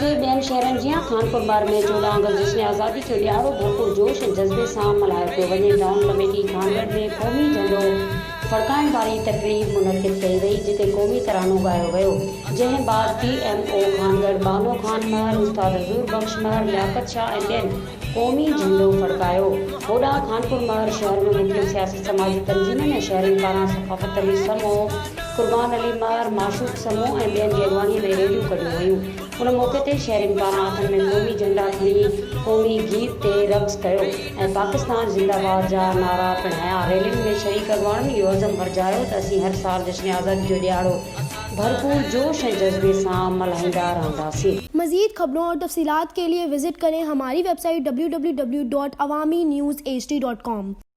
जे ॿियनि शहरनि जीअं कानपुर बार में 14 अगस्त जश्न आज़ादी जो ॾियारो भरपूर जोश ऐं जज़्बे सां मल्हायो पियो वञे। टाउन कमेटी खानगढ़ में क़ौमी झंडो फड़काइण वारी तक़रीब मुनक़िद कई वई, जिते क़ौमी तरानो ॻायो वियो, जंहिं बाद PMO खानगढ़ बानो खान महर, उस्ताद हज़ूर बख्श महर, लियाकत शाह ऐं ॿियनि क़ौमी झंडो फड़कायो। होॾां कानपुर महर शहर में मुख़्तलिफ़ सियासी समाजी तंज़ीमुनि ऐं शहरियुनि पारां सफ़ाफ़त अली समूह, कुर्बान अली महर, माशूक समूह ऐं ॿियनि जी अॻवानीअ में रैलियूं कढियूं वयूं। उन मौक़े ते शहरियुनि पारां हथनि में क़ौमी झंडा खणी क़ौमी गीत ते रक़्स कयो ऐं पाकिस्तान ज़िंदाबाद जा नारा पिणाया। रैलियुनि में शरीक अॻवाननि इहो अज़म वरजायो त असीं हर साल जश्न आज़ादी जो ॾियारो भरपूर जोश ऐं जज़्बे सां मल्हाईंदा रहंदासीं। मज़ीद खबरों और तफसीलात के लिए विजिट करें हमारी वेबसाइट www.awamiNewsHD.com।